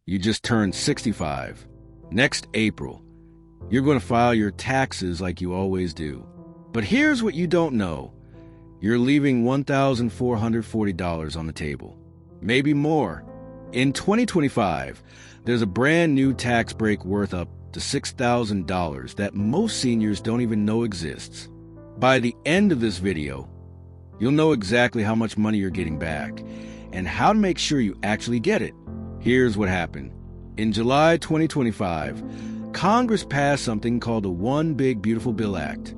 You just turned 65. Next April, you're going to file your taxes like you always do. But here's what you don't know. You're leaving $1,440 on the table. Maybe more. In 2025, there's a brand new tax break worth up to $6,000 that most seniors don't even know exists. By the end of this video, you'll know exactly how much money you're getting back and how to make sure you actually get it. Here's what happened. In July 2025, Congress passed something called the One Big Beautiful Bill Act.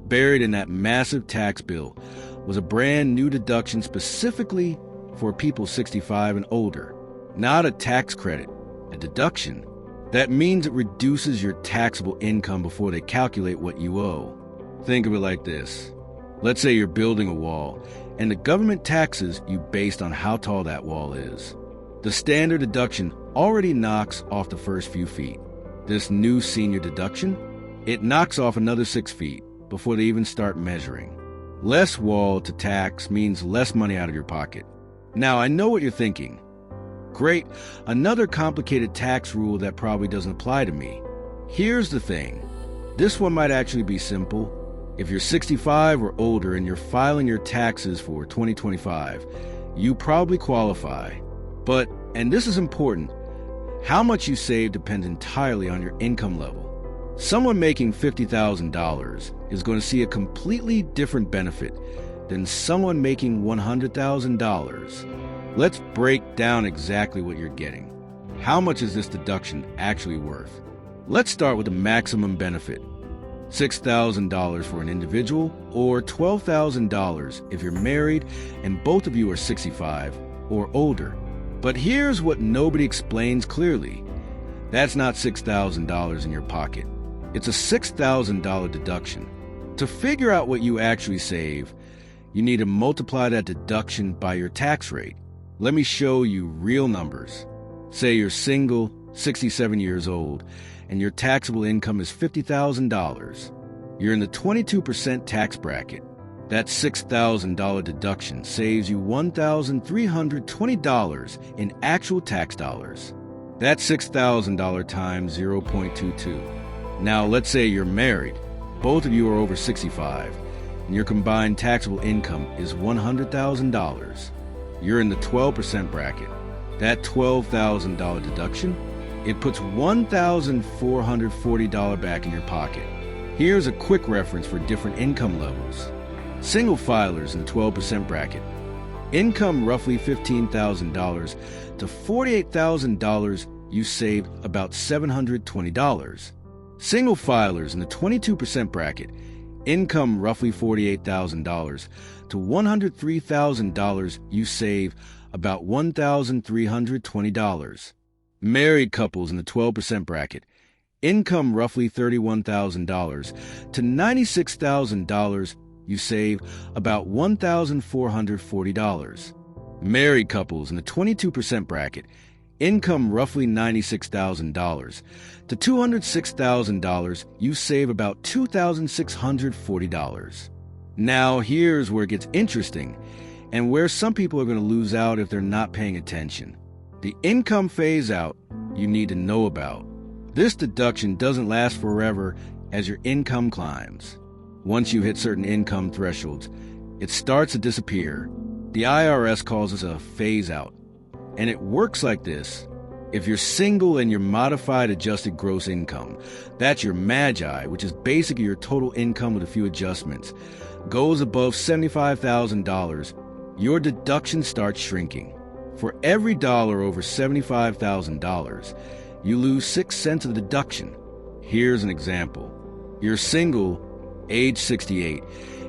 Buried in that massive tax bill was a brand new deduction specifically for people 65 and older. Not a tax credit, a deduction. That means it reduces your taxable income before they calculate what you owe. Think of it like this. Let's say you're building a wall, and the government taxes you based on how tall that wall is. The standard deduction already knocks off the first few feet. This new senior deduction, it knocks off another 6 feet before they even start measuring. Less wall to tax means less money out of your pocket. Now, I know what you're thinking. Great, another complicated tax rule that probably doesn't apply to me. Here's the thing. This one might actually be simple. If you're 65 or older and you're filing your taxes for 2025, you probably qualify. But, and this is important, how much you save depends entirely on your income level. Someone making $50,000 is going to see a completely different benefit than someone making $100,000. Let's break down exactly what you're getting. How much is this deduction actually worth? Let's start with the maximum benefit. $6,000 for an individual or $12,000 if you're married and both of you are 65 or older. But here's what nobody explains clearly. That's not $6,000 in your pocket. It's a $6,000 deduction. To figure out what you actually save, you need to multiply that deduction by your tax rate. Let me show you real numbers. Say you're single, 67 years old, and your taxable income is $50,000. You're in the 22% tax bracket. That $6,000 deduction saves you $1,320 in actual tax dollars. That's $6,000 times 0.22. Now, let's say you're married. Both of you are over 65, and your combined taxable income is $100,000. You're in the 12% bracket. That $12,000 deduction, it puts $1,440 back in your pocket. Here's a quick reference for different income levels. Single filers in the 12% bracket. Income roughly $15,000 to $48,000, you save about $720. Single filers in the 22% bracket. Income roughly $48,000 to $103,000, you save about $1,320. Married couples in the 12% bracket. Income roughly $31,000 to $96,000, you save about $1,440. Married couples in the 22% bracket. Income roughly $96,000 to $206,000, you save about $2,640. Now here's where it gets interesting and where some people are going to lose out if they're not paying attention. The income phase out you need to know about. This deduction doesn't last forever as your income climbs. Once you hit certain income thresholds, it starts to disappear. The IRS calls this a phase out. And it works like this. If you're single and your modified adjusted gross income, that's your MAGI, which is basically your total income with a few adjustments, goes above $75,000, your deduction starts shrinking. For every dollar over $75,000, you lose 6 cents of the deduction. Here's an example. You're single, age 68,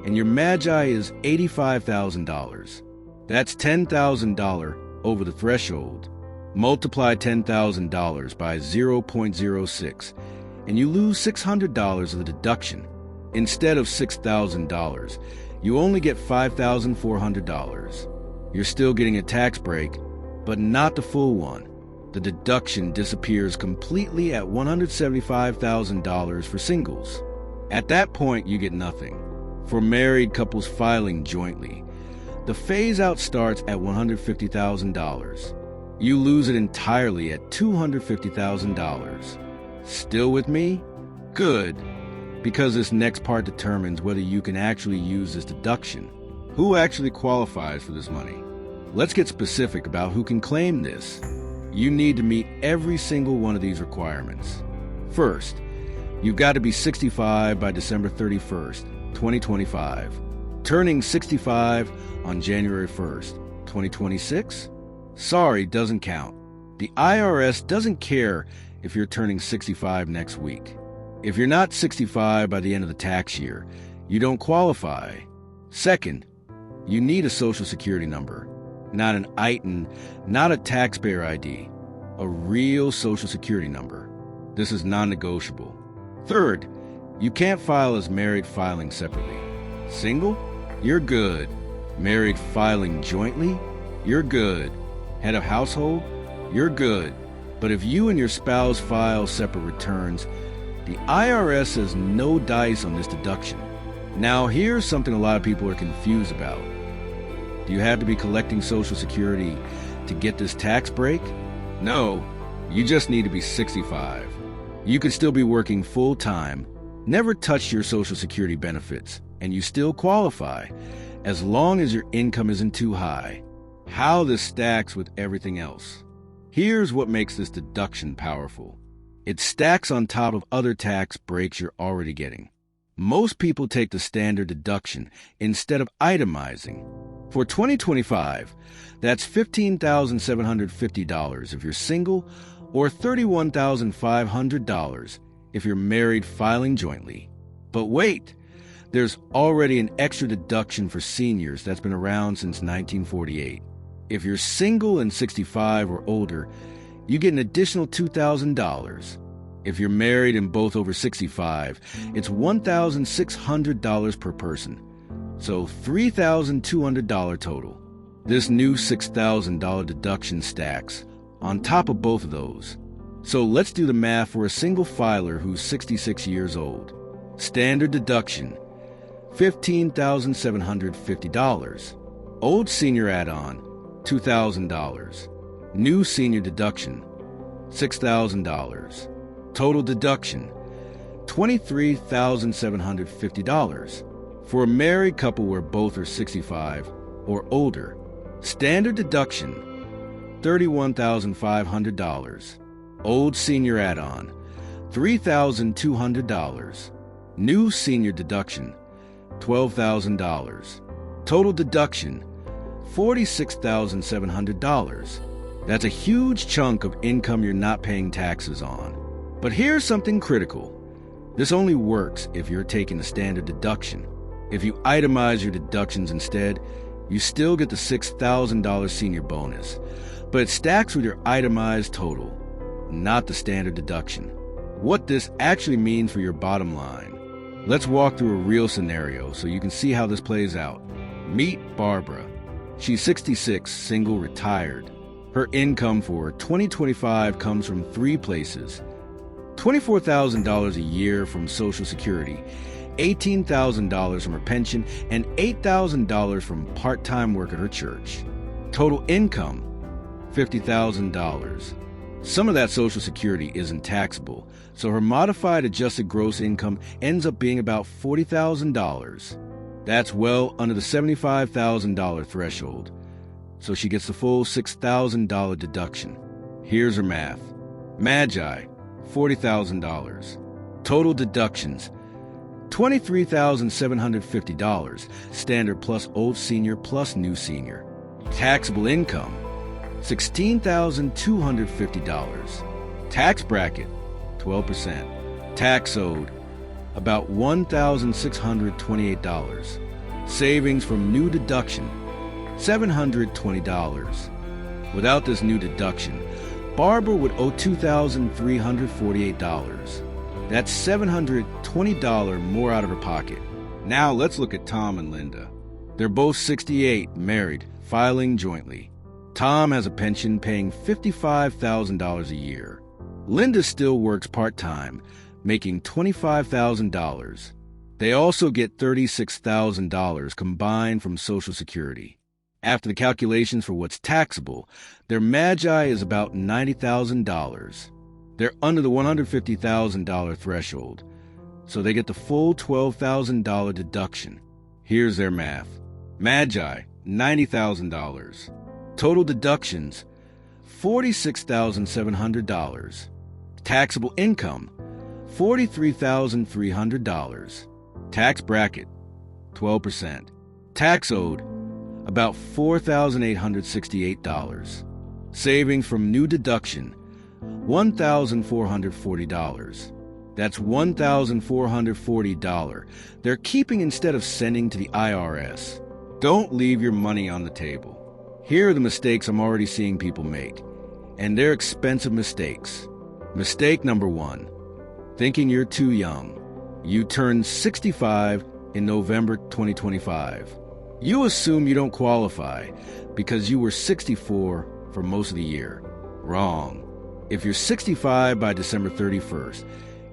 and your MAGI is $85,000. That's $10,000 over the threshold. Multiply $10,000 by 0.06, and you lose $600 of the deduction. Instead of $6,000, you only get $5,400. You're still getting a tax break, but not the full one. The deduction disappears completely at $175,000 for singles. At that point, you get nothing. For married couples filing jointly, the phase-out starts at $150,000. You lose it entirely at $250,000. Still with me? Good, because this next part determines whether you can actually use this deduction. Who actually qualifies for this money? Let's get specific about who can claim this. You need to meet every single one of these requirements. First, you've got to be 65 by December 31st, 2025. Turning 65 on January 1st, 2026? Sorry, doesn't count. The IRS doesn't care if you're turning 65 next week. If you're not 65 by the end of the tax year, you don't qualify. Second, you need a Social Security number, not an ITIN, not a taxpayer ID, a real Social Security number. This is non-negotiable. Third, you can't file as married filing separately. Single? You're good. Married filing jointly? You're good. Head of household? You're good. But if you and your spouse file separate returns, the IRS has no dice on this deduction. Now, here's something a lot of people are confused about. Do you have to be collecting Social Security to get this tax break? No, you just need to be 65. You could still be working full-time, never touch your Social Security benefits, and you still qualify, as long as your income isn't too high. How this stacks with everything else. Here's what makes this deduction powerful. It stacks on top of other tax breaks you're already getting. Most people take the standard deduction instead of itemizing. For 2025, that's $15,750 if you're single, or $31,500 if you're married filing jointly. But wait, there's already an extra deduction for seniors that's been around since 1948. If you're single and 65 or older, you get an additional $2,000. If you're married and both over 65, it's $1,600 per person, so $3,200 total. This new $6,000 deduction stacks on top of both of those. So let's do the math for a single filer who's 66 years old. Standard deduction, $15,750. Old senior add-on, $2,000. New senior deduction, $6,000. Total deduction, $23,750. For a married couple where both are 65 or older, standard deduction, $31,500. Old senior add-on, $3,200. New senior deduction, $12,000. Total deduction, $46,700. That's a huge chunk of income you're not paying taxes on. But here's something critical. This only works if you're taking the standard deduction. If you itemize your deductions instead, you still get the $6,000 senior bonus, but it stacks with your itemized total, not the standard deduction. What this actually means for your bottom line. Let's walk through a real scenario so you can see how this plays out. Meet Barbara. She's 66, single, retired. Her income for 2025 comes from three places: $24,000 a year from Social Security, $18,000 from her pension, and $8,000 from part-time work at her church. Total income, $50,000. Some of that Social Security isn't taxable, so her modified adjusted gross income ends up being about $40,000. That's well under the $75,000 threshold, so she gets the full $6,000 deduction. Here's her math. Magi, $40,000. Total deductions, $23,750, standard plus old senior plus new senior. Taxable income, $16,250. Tax bracket, 12%. Tax owed, about $1,628. Savings from new deduction, $720. Without this new deduction, Barbara would owe $2,348. That's $720 more out of her pocket. Now let's look at Tom and Linda. They're both 68, married, filing jointly. Tom has a pension paying $55,000 a year. Linda still works part-time, making $25,000. They also get $36,000 combined from Social Security. After the calculations for what's taxable, their magi is about $90,000. They're under the $150,000 threshold, so they get the full $12,000 deduction. Here's their math. Magi, $90,000. Total deductions, $46,700. Taxable income, $43,300. Tax bracket, 12%. Tax owed, about $4,868. Savings from new deduction, $1,440. That's $1,440 they're keeping instead of sending to the IRS. Don't leave your money on the table. Here are the mistakes I'm already seeing people make, and they're expensive mistakes. Mistake number 1, thinking you're too young. You turn 65 in November 2025. You assume you don't qualify because you were 64 for most of the year. Wrong. If you're 65 by December 31st,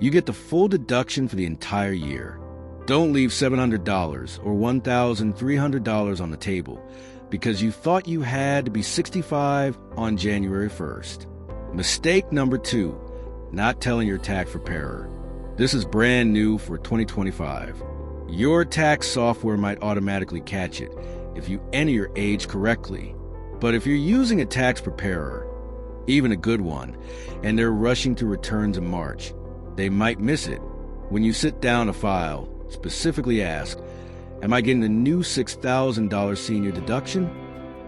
you get the full deduction for the entire year. Don't leave $700 or $1,300 on the table because you thought you had to be 65 on January 1st. Mistake number 2, not telling your tax preparer. This is brand new for 2025. Your tax software might automatically catch it if you enter your age correctly. But if you're using a tax preparer, even a good one, and they're rushing to returns in March, they might miss it. When you sit down to file, specifically ask, am I getting the new $6,000 senior deduction?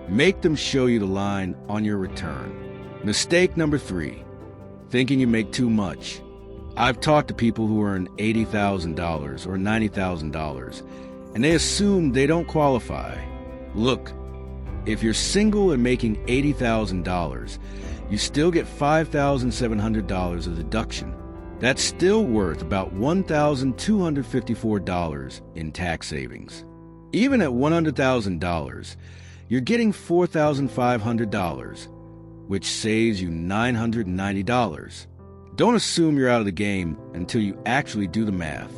Make them show you the line on your return. Mistake number 3, thinking you make too much. I've talked to people who earn $80,000 or $90,000, and they assume they don't qualify. Look, if you're single and making $80,000, you still get $5,700 of deduction. That's still worth about $1,254 in tax savings. Even at $100,000, you're getting $4,500, which saves you $990. Don't assume you're out of the game until you actually do the math.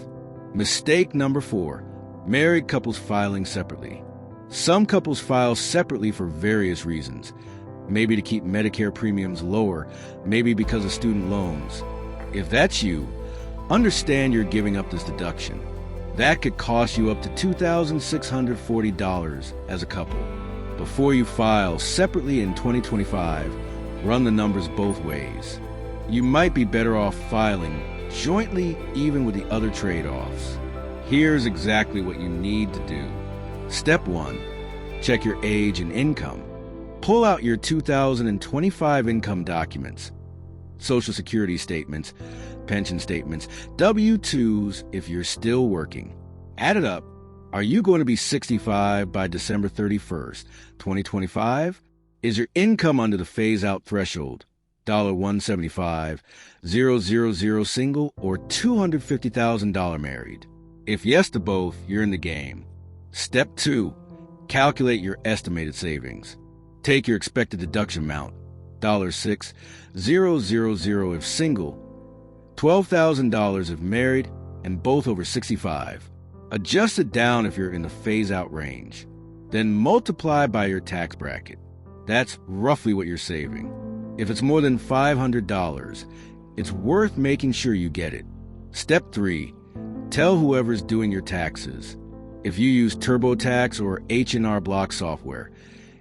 Mistake number 4, married couples filing separately. Some couples file separately for various reasons. Maybe to keep Medicare premiums lower, maybe because of student loans. If that's you, understand you're giving up this deduction. That could cost you up to $2,640 as a couple. Before you file separately in 2025, run the numbers both ways. You might be better off filing jointly even with the other trade-offs. Here's exactly what you need to do. Step 1, check your age and income. Pull out your 2025 income documents, Social Security statements, pension statements, W-2s if you're still working. Add it up. Are you going to be 65 by December 31st, 2025? Is your income under the phase-out threshold? $175, 000 single, or $250,000 married? If yes to both, you're in the game. Step 2, calculate your estimated savings. Take your expected deduction amount, $6,000 if single, $12,000 if married, and both over 65. Adjust it down if you're in the phase-out range. Then multiply by your tax bracket. That's roughly what you're saving. If it's more than $500, it's worth making sure you get it. Step 3, tell whoever's doing your taxes. If you use TurboTax or H&R Block software,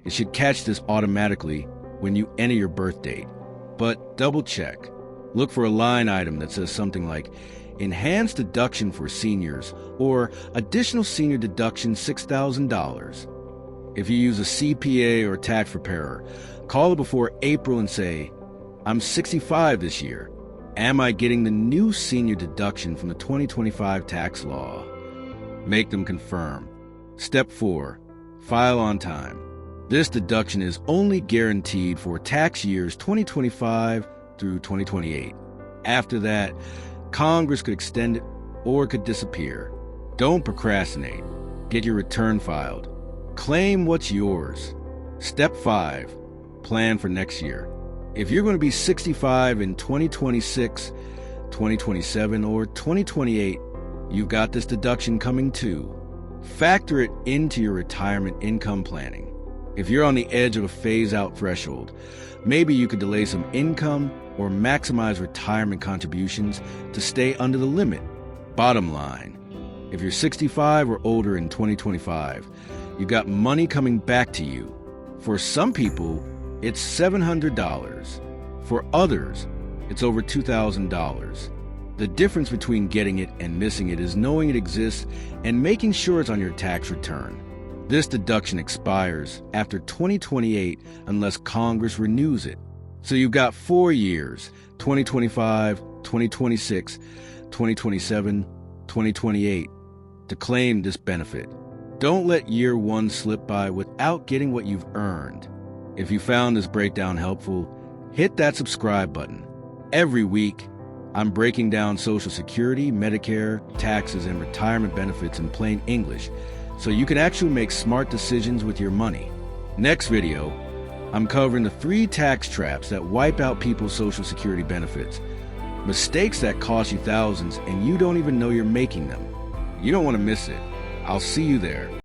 it should catch this automatically when you enter your birth date. But double check. Look for a line item that says something like enhanced deduction for seniors or additional senior deduction $6,000. If you use a CPA or tax preparer, call it before April and say, I'm 65 this year. Am I getting the new senior deduction from the 2025 tax law? Make them confirm. Step 4, file on time. This deduction is only guaranteed for tax years 2025 through 2028. After that, Congress could extend it or it could disappear. Don't procrastinate. Get your return filed. Claim what's yours. Step 5, plan for next year. If you're going to be 65 in 2026, 2027, or 2028, you've got this deduction coming too. Factor it into your retirement income planning. If you're on the edge of a phase-out threshold, maybe you could delay some income or maximize retirement contributions to stay under the limit. Bottom line, if you're 65 or older in 2025, you got money coming back to you. For some people, it's $700. For others, it's over $2,000. The difference between getting it and missing it is knowing it exists and making sure it's on your tax return. This deduction expires after 2028 unless Congress renews it. So you've got 4 years, 2025, 2026, 2027, 2028, to claim this benefit. Don't let year one slip by without getting what you've earned. If you found this breakdown helpful, hit that subscribe button. Every week, I'm breaking down Social Security, Medicare, taxes, and retirement benefits in plain English, so you can actually make smart decisions with your money. Next video, I'm covering the 3 tax traps that wipe out people's Social Security benefits. Mistakes that cost you thousands and you don't even know you're making them. You don't want to miss it. I'll see you there.